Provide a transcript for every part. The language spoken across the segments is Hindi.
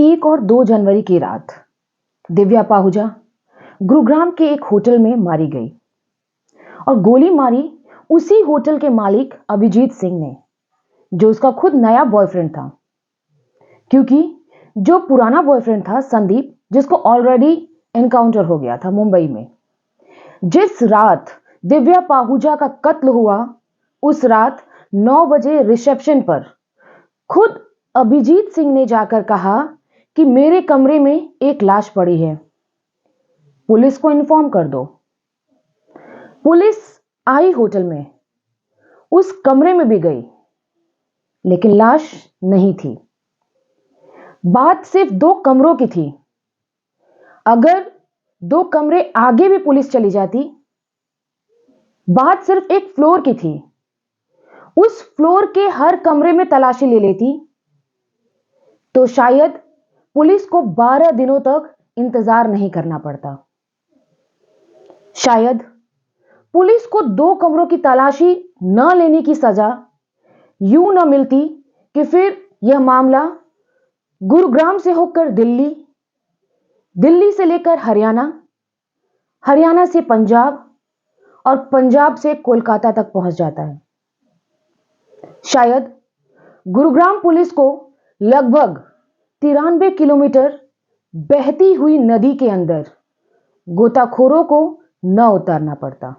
1 और 2 जनवरी की रात दिव्या पाहुजा गुरुग्राम के एक होटल में मारी गई और गोली मारी उसी होटल के मालिक अभिजीत सिंह ने, जो उसका खुद नया बॉयफ्रेंड था। क्योंकि जो पुराना बॉयफ्रेंड था संदीप, जिसको ऑलरेडी एनकाउंटर हो गया था मुंबई में, जिस रात दिव्या पाहुजा का कत्ल हुआ उस रात 9 बजे रिसेप्शन पर खुद अभिजीत सिंह ने जाकर कहा कि मेरे कमरे में एक लाश पड़ी है, पुलिस को इन्फॉर्म कर दो। पुलिस आई होटल में, उस कमरे में भी गई, लेकिन लाश नहीं थी। बात सिर्फ 2 कमरों की थी। अगर 2 कमरे आगे भी पुलिस चली जाती, बात सिर्फ एक फ्लोर की थी। उस फ्लोर के हर कमरे में तलाशी ले लेती तो शायद पुलिस को 12 दिनों तक इंतजार नहीं करना पड़ता। शायद पुलिस को 2 कमरों की तलाशी न लेने की सजा यूं न मिलती कि फिर यह मामला गुरुग्राम से होकर दिल्ली, दिल्ली से लेकर हरियाणा, हरियाणा से पंजाब और पंजाब से कोलकाता तक पहुंच जाता है। शायद गुरुग्राम पुलिस को लगभग 93 किलोमीटर बहती हुई नदी के अंदर गोताखोरों को न उतारना पड़ता।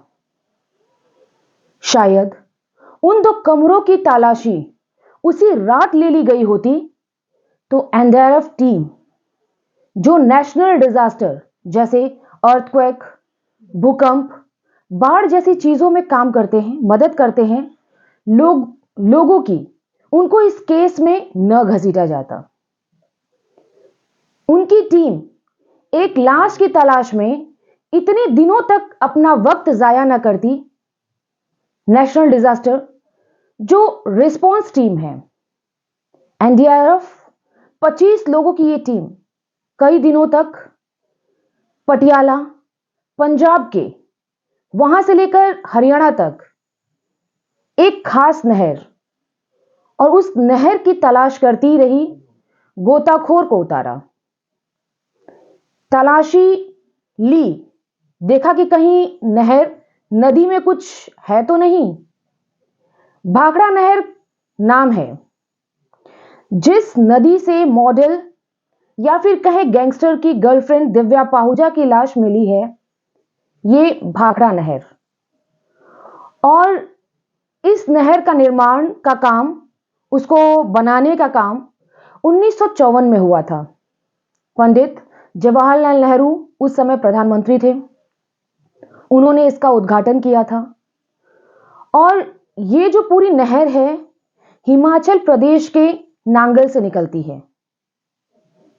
शायद उन 2 कमरों की तलाशी उसी रात ले ली गई होती तो एनडीआरएफ टीम, जो नेशनल डिजास्टर जैसे अर्थक्वेक, भूकंप, बाढ़ जैसी चीजों में काम करते हैं, मदद करते हैं, लोगों की, उनको इस केस में न घसीटा जाता। उनकी टीम एक लाश की तलाश में इतने दिनों तक अपना वक्त जाया न करती। नेशनल डिजास्टर जो रिस्पांस टीम है, एनडीआरएफ 25 लोगों की ये टीम कई दिनों तक पटियाला, पंजाब के, वहां से लेकर हरियाणा तक एक खास नहर और उस नहर की तलाश करती रही। गोताखोर को उतारा, तलाशी ली, देखा कि कहीं नहर, नदी में कुछ है तो नहीं। भाखड़ा नहर नाम है जिस नदी से मॉडल या फिर कहे गैंगस्टर की गर्लफ्रेंड दिव्या पाहुजा की लाश मिली है, ये भाखड़ा नहर। और इस नहर का निर्माण का काम, उसको बनाने का काम 1954 में हुआ था। पंडित जवाहरलाल नेहरू उस समय प्रधानमंत्री थे, उन्होंने इसका उद्घाटन किया था। और ये जो पूरी नहर है हिमाचल प्रदेश के नांगल से निकलती है।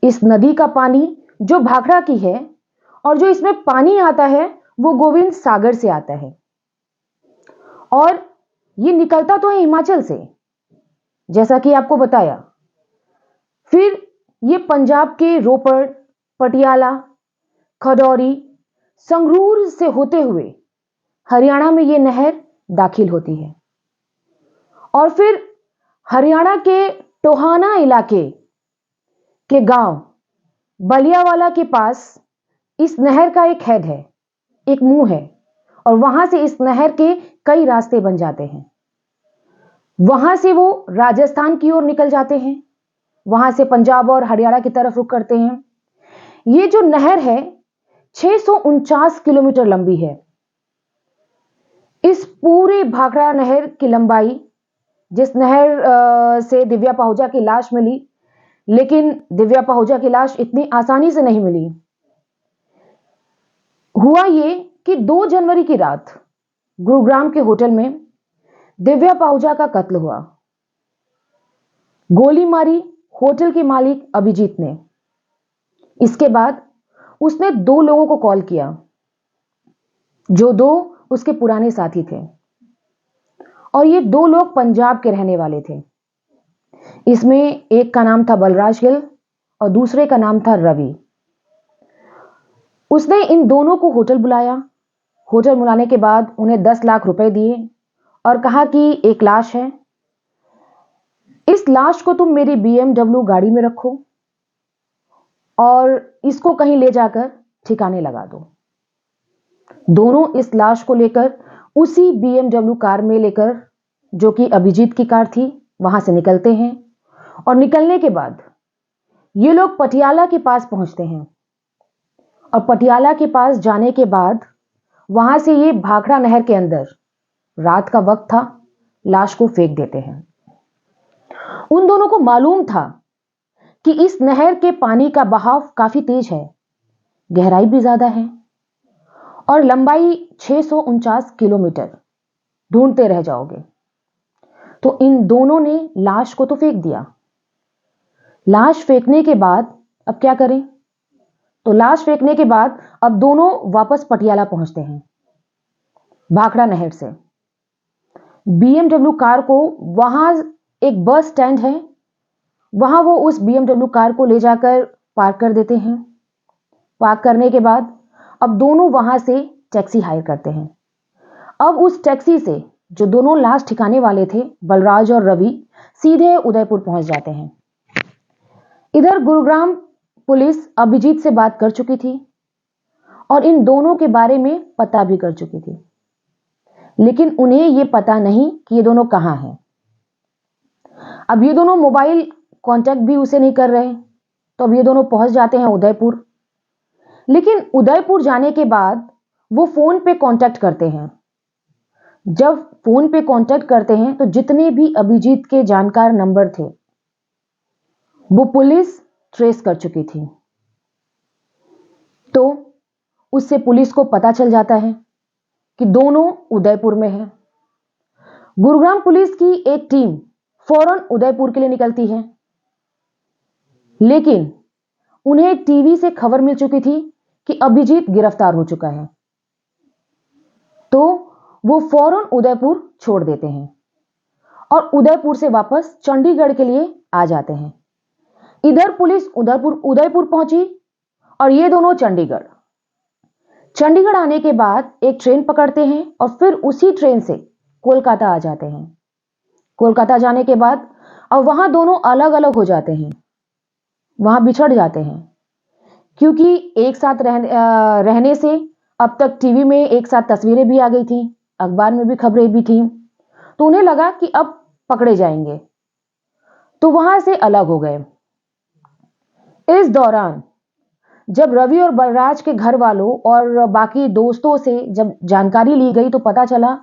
इस नदी का पानी जो भाखड़ा की है और जो इसमें पानी आता है वो गोविंद सागर से आता है। और ये निकलता तो है हिमाचल से, जैसा कि आपको बताया। फिर ये पंजाब के रोपड़, पटियाला, खडौरी, संगरूर से होते हुए हरियाणा में ये नहर दाखिल होती है। और फिर हरियाणा के टोहाना इलाके के गांव बलियावाला के पास इस नहर का एक हेड है, एक मुंह है, और वहां से इस नहर के कई रास्ते बन जाते हैं। वहां से वो राजस्थान की ओर निकल जाते हैं, वहां से पंजाब और हरियाणा की तरफ रुख करते हैं। ये जो नहर है 649 किलोमीटर लंबी है। इस पूरे भाखड़ा नहर की लंबाई, जिस नहर से दिव्या पाहुजा की लाश मिली, लेकिन दिव्या पाहुजा की लाश इतनी आसानी से नहीं मिली। हुआ ये कि 2 जनवरी की रात गुरुग्राम के होटल में दिव्या पाहुजा का कत्ल हुआ। गोली मारी होटल के मालिक अभिजीत ने। इसके बाद उसने 2 लोगों को कॉल किया, जो 2 उसके पुराने साथी थे, और ये 2 लोग पंजाब के रहने वाले थे। इसमें एक का नाम था बलराज गिल और दूसरे का नाम था रवि। उसने इन दोनों को होटल बुलाया। होटल बुलाने के बाद उन्हें 10 लाख रुपए दिए और कहा कि एक लाश है, इस लाश को तुम मेरी BMW गाड़ी में रखो और इसको कहीं ले जाकर ठिकाने लगा दो। दोनों इस लाश को लेकर उसी BMW कार में लेकर, जो कि अभिजीत की कार थी, वहां से निकलते हैं। और निकलने के बाद ये लोग पटियाला के पास पहुंचते हैं और पटियाला के पास जाने के बाद वहां से ये भाखड़ा नहर के अंदर, रात का वक्त था, लाश को फेंक देते हैं। उन दोनों को मालूम था कि इस नहर के पानी का बहाव काफी तेज है, गहराई भी ज्यादा है और लंबाई 649 किलोमीटर, ढूंढते रह जाओगे। तो इन दोनों ने लाश को तो फेंक दिया। लाश फेंकने के बाद अब क्या करें? तो लाश फेंकने के बाद अब दोनों वापस पटियाला पहुंचते हैं भाखड़ा नहर से। BMW कार को, वहां एक बस स्टैंड है, वहां वो उस BMW कार को ले जाकर पार्क कर देते हैं। पार्क करने के बाद अब दोनों वहां से टैक्सी हायर करते हैं। अब उस टैक्सी से जो दोनों लाश ठिकाने वाले थे, बलराज और रवि, सीधे उदयपुर पहुंच जाते हैं। इधर गुरुग्राम पुलिस अभिजीत से बात कर चुकी थी और इन दोनों के बारे में पता भी कर चुकी थी, लेकिन उन्हें यह पता नहीं कि ये दोनों कहां हैं। अब ये दोनों मोबाइल कांटेक्ट भी उसे नहीं कर रहे, तो अब ये दोनों पहुंच जाते हैं उदयपुर। लेकिन उदयपुर जाने के बाद वो फोन पे कांटेक्ट करते हैं। जब फोन पे कांटेक्ट करते हैं तो जितने भी अभिजीत के जानकार नंबर थे वो पुलिस ट्रेस कर चुकी थी। तो उससे पुलिस को पता चल जाता है कि दोनों उदयपुर में हैं। गुरुग्राम पुलिस की एक टीम फौरन उदयपुर के लिए निकलती है, लेकिन उन्हें टीवी से खबर मिल चुकी थी कि अभिजीत गिरफ्तार हो चुका है। तो वो फौरन उदयपुर छोड़ देते हैं और उदयपुर से वापस चंडीगढ़ के लिए आ जाते हैं। इधर पुलिस उदयपुर पहुंची और ये दोनों चंडीगढ़ आने के बाद एक ट्रेन पकड़ते हैं और फिर उसी ट्रेन से कोलकाता आ जाते हैं। कोलकाता जाने के बाद अब वहां दोनों अलग अलग हो जाते हैं, वहां बिछड़ जाते हैं, क्योंकि एक साथ रहने से अब तक टीवी में एक साथ तस्वीरें भी आ गई थी, अखबार में भी खबरें भी थी, तो उन्हें लगा कि अब पकड़े जाएंगे, तो वहां से अलग हो गए। इस दौरान जब रवि और बलराज के घर वालों और बाकी दोस्तों से जब जानकारी ली गई तो पता चला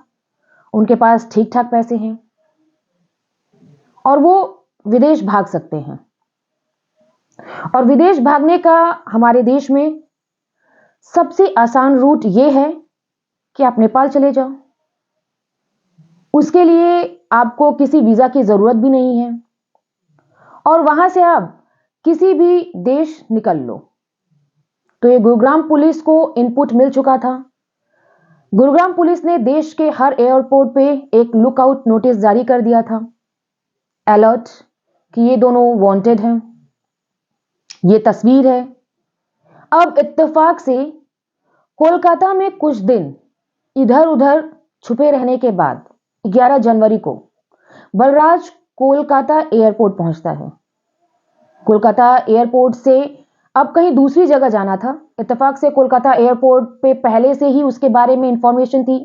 उनके पास ठीक ठाक पैसे हैं और वो विदेश भाग सकते हैं। और विदेश भागने का हमारे देश में सबसे आसान रूट ये है कि आप नेपाल चले जाओ। उसके लिए आपको किसी वीजा की जरूरत भी नहीं है और वहां से आप किसी भी देश निकल लो। तो ये गुरुग्राम पुलिस को इनपुट मिल चुका था। गुरुग्राम पुलिस ने देश के हर एयरपोर्ट पे एक लुकआउट नोटिस जारी कर दिया था, अलर्ट, कि ये दोनों वांटेड हैं, ये तस्वीर है। अब इत्तेफाक से कोलकाता में कुछ दिन इधर उधर छुपे रहने के बाद 11 जनवरी को बलराज कोलकाता एयरपोर्ट पहुंचता है। कोलकाता एयरपोर्ट से अब कहीं दूसरी जगह जाना था। इत्तेफाक से कोलकाता एयरपोर्ट पे पहले से ही उसके बारे में इंफॉर्मेशन थी,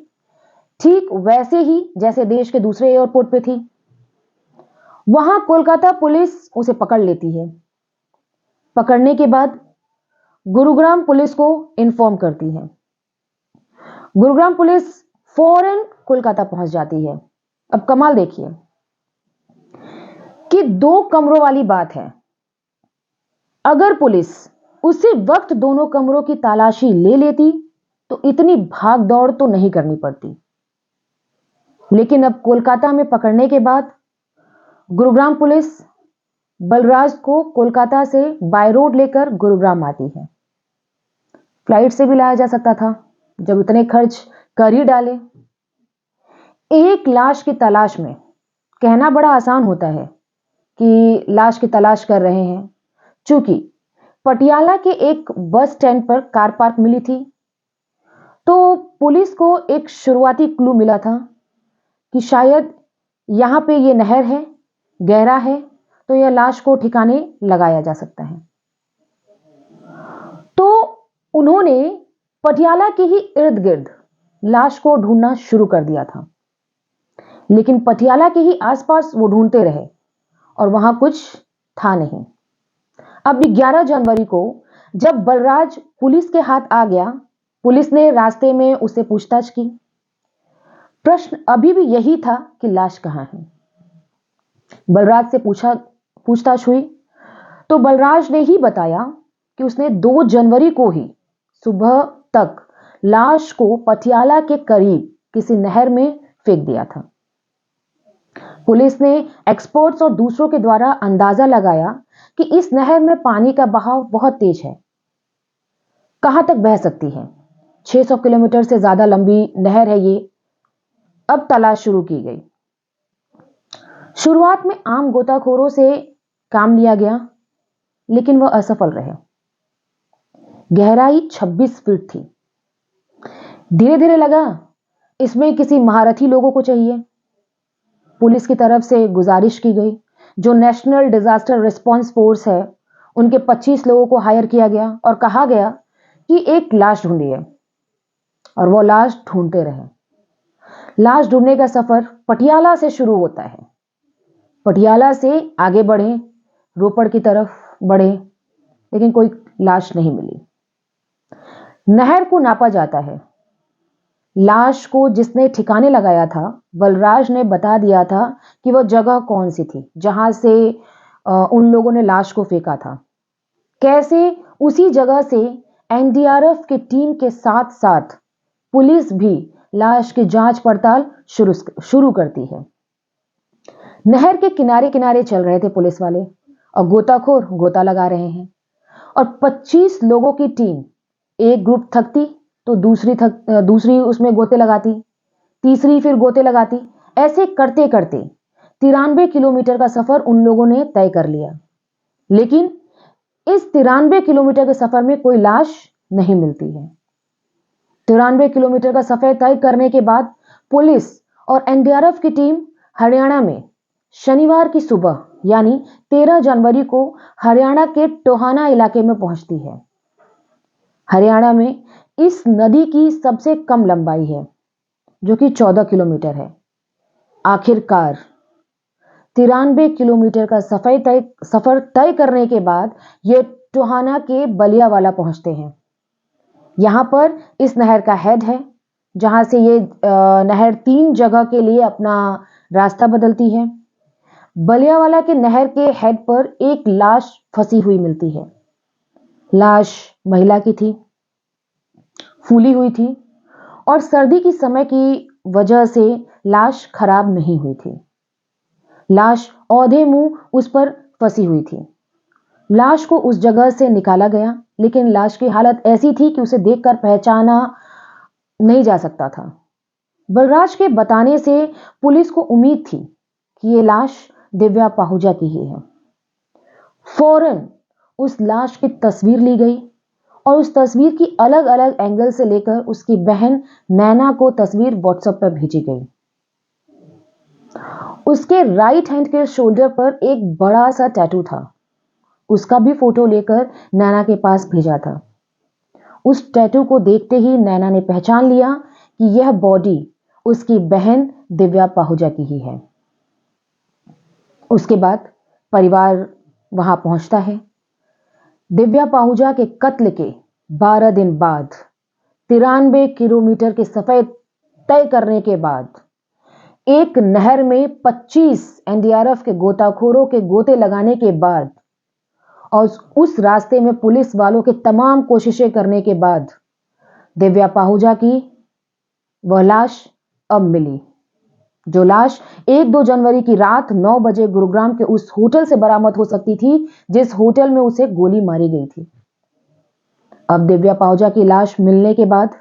ठीक वैसे ही जैसे देश के दूसरे एयरपोर्ट पे थी। वहां कोलकाता पुलिस उसे पकड़ लेती है। पकड़ने के बाद गुरुग्राम पुलिस को इन्फॉर्म करती है। गुरुग्राम पुलिस फौरन कोलकाता पहुंच जाती है। अब कमाल देखिए कि 2 कमरों वाली बात है। अगर पुलिस उसी वक्त दोनों कमरों की तलाशी ले लेती तो इतनी भाग दौड़ तो नहीं करनी पड़ती। लेकिन अब कोलकाता में पकड़ने के बाद गुरुग्राम पुलिस बलराज को कोलकाता से बाय रोड लेकर गुरुग्राम आती है। फ्लाइट से भी लाया जा सकता था, जब इतने खर्च कर ही डाले। एक लाश की तलाश में कहना बड़ा आसान होता है कि लाश की तलाश कर रहे हैं, चूंकि पटियाला के एक बस स्टैंड पर कार पार्क मिली थी, तो पुलिस को एक शुरुआती क्लू मिला था कि शायद यहां पे ये नहर है, गहरा है, तो यह लाश को ठिकाने लगाया जा सकता है। उन्होंने पटियाला के ही इर्द गिर्द लाश को ढूंढना शुरू कर दिया था, लेकिन पटियाला के ही आसपास वो ढूंढते रहे और वहां कुछ था नहीं। अब 11 जनवरी को जब बलराज पुलिस के हाथ आ गया, पुलिस ने रास्ते में उससे पूछताछ की। प्रश्न अभी भी यही था कि लाश कहां है। बलराज से पूछताछ हुई तो बलराज ने ही बताया कि उसने 2 जनवरी को ही सुबह तक लाश को पटियाला के करीब किसी नहर में फेंक दिया था। पुलिस ने एक्सपर्ट्स और दूसरों के द्वारा अंदाजा लगाया कि इस नहर में पानी का बहाव बहुत तेज है। कहां तक बह सकती है? 600 किलोमीटर से ज्यादा लंबी नहर है ये। अब तलाश शुरू की गई। शुरुआत में आम गोताखोरों से काम लिया गया, लेकिन वह असफल रहे। गहराई 26 फीट थी। धीरे धीरे लगा इसमें किसी महारथी लोगों को चाहिए। पुलिस की तरफ से गुजारिश की गई, जो नेशनल डिजास्टर रिस्पांस फोर्स है उनके 25 लोगों को हायर किया गया और कहा गया कि एक लाश ढूंढिए, और वो लाश ढूंढते रहे। लाश ढूंढने का सफर पटियाला से शुरू होता है। पटियाला से आगे बढ़े, रोपड़ की तरफ बढ़े, लेकिन कोई लाश नहीं मिली। नहर को नापा जाता है। लाश को जिसने ठिकाने लगाया था, बलराज ने बता दिया था कि वह जगह कौन सी थी जहां से उन लोगों ने लाश को फेंका था। कैसे उसी जगह से एनडीआरएफ की टीम के साथ साथ पुलिस भी लाश की जांच पड़ताल शुरू करती है। नहर के किनारे किनारे चल रहे थे पुलिस वाले और गोताखोर गोता लगा रहे हैं, और 25 लोगों की टीम, एक ग्रुप थकती तो दूसरी उसमें गोते लगाती, तीसरी फिर गोते लगाती। ऐसे करते करते 93 किलोमीटर का सफर उन लोगों ने तय कर लिया, लेकिन इस 93 किलोमीटर के सफर में कोई लाश नहीं मिलती है। 93 किलोमीटर का सफर तय करने के बाद पुलिस और एनडीआरएफ की टीम हरियाणा में शनिवार की सुबह यानी 13 जनवरी को हरियाणा के टोहाना इलाके में पहुंचती है। हरियाणा में इस नदी की सबसे कम लंबाई है, जो कि 14 किलोमीटर है। आखिरकार 93 किलोमीटर का सफर तय करने के बाद ये टोहाना के बलियावाला पहुंचते हैं। यहां पर इस नहर का हेड है, जहां से ये नहर 3 जगह के लिए अपना रास्ता बदलती है। बलियावाला के नहर के हेड पर एक लाश फंसी हुई मिलती है। लाश महिला की थी, फूली हुई थी, और सर्दी की समय की वजह से लाश खराब नहीं हुई थी। लाश औधे मुंह उस पर फंसी हुई थी। लाश को उस जगह से निकाला गया, लेकिन लाश की हालत ऐसी थी कि उसे देखकर पहचाना नहीं जा सकता था। बलराज के बताने से पुलिस को उम्मीद थी कि यह लाश दिव्या पाहुजा की ही है। फौरन उस लाश की तस्वीर ली गई और उस तस्वीर की अलग अलग एंगल से लेकर उसकी बहन नैना को तस्वीर व्हाट्सएप पर भेजी गई। उसके राइट हैंड के शोल्डर पर एक बड़ा सा टैटू था। उसका भी फोटो लेकर नैना के पास भेजा था। उस टैटू को देखते ही नैना ने पहचान लिया कि यह बॉडी उसकी बहन दिव्या पाहुजा की ही है। उसके बाद परिवार वहां पहुंचता है। दिव्या पाहुजा के कत्ल के 12 दिन बाद 93 किलोमीटर के सफर तय करने के बाद एक नहर में 25 एनडीआरएफ के गोताखोरों के गोते लगाने के बाद और उस रास्ते में पुलिस वालों के तमाम कोशिशें करने के बाद दिव्या पाहुजा की वह लाश अब मिली, जो लाश 1-2 जनवरी की रात 9 बजे गुरुग्राम के उस होटल से बरामद हो सकती थी जिस होटल में उसे गोली मारी गई थी। अब दिव्या पाहुजा की लाश मिलने के बाद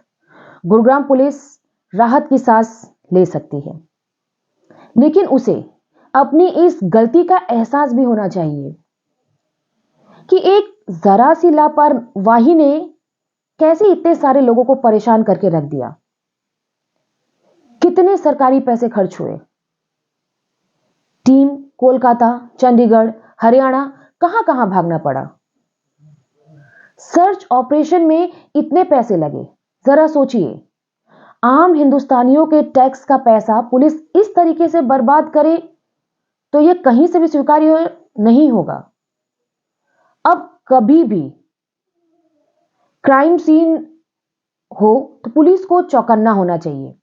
गुरुग्राम पुलिस राहत की सांस ले सकती है, लेकिन उसे अपनी इस गलती का एहसास भी होना चाहिए कि एक जरा सी लापरवाही ने कैसे इतने सारे लोगों को परेशान करके रख दिया। कितने सरकारी पैसे खर्च हुए। टीम कोलकाता, चंडीगढ़, हरियाणा, कहां कहां भागना पड़ा। सर्च ऑपरेशन में इतने पैसे लगे। जरा सोचिए, आम हिंदुस्तानियों के टैक्स का पैसा पुलिस इस तरीके से बर्बाद करे तो यह कहीं से भी स्वीकार्य नहीं होगा। अब कभी भी क्राइम सीन हो तो पुलिस को चौकन्ना होना चाहिए।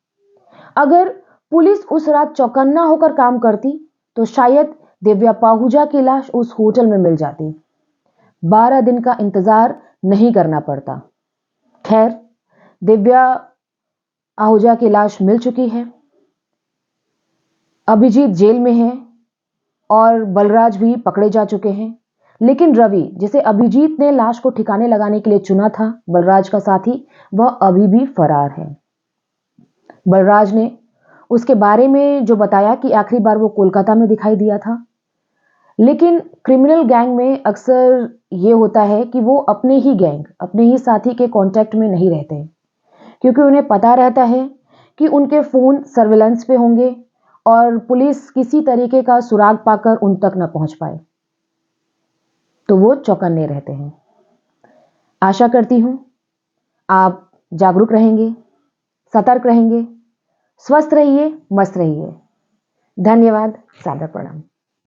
अगर पुलिस उस रात चौकन्ना होकर काम करती तो शायद दिव्या पाहुजा की लाश उस होटल में मिल जाती। 12 दिन का इंतजार नहीं करना पड़ता। खैर, दिव्या आहूजा की लाश मिल चुकी है। अभिजीत जेल में है और बलराज भी पकड़े जा चुके हैं। लेकिन रवि, जिसे अभिजीत ने लाश को ठिकाने लगाने के लिए चुना था, बलराज का साथी, वह अभी भी फरार है। बलराज ने उसके बारे में जो बताया कि आखिरी बार वो कोलकाता में दिखाई दिया था। लेकिन क्रिमिनल गैंग में अक्सर ये होता है कि वो अपने ही गैंग, अपने ही साथी के कांटेक्ट में नहीं रहते, क्योंकि उन्हें पता रहता है कि उनके फोन सर्विलांस पे होंगे और पुलिस किसी तरीके का सुराग पाकर उन तक न पहुंच पाए, तो वो चौकन्ने रहते हैं। आशा करती हूं आप जागरूक रहेंगे, सतर्क रहेंगे, स्वस्थ रहिए, मस्त रहिए। धन्यवाद, सादर प्रणाम।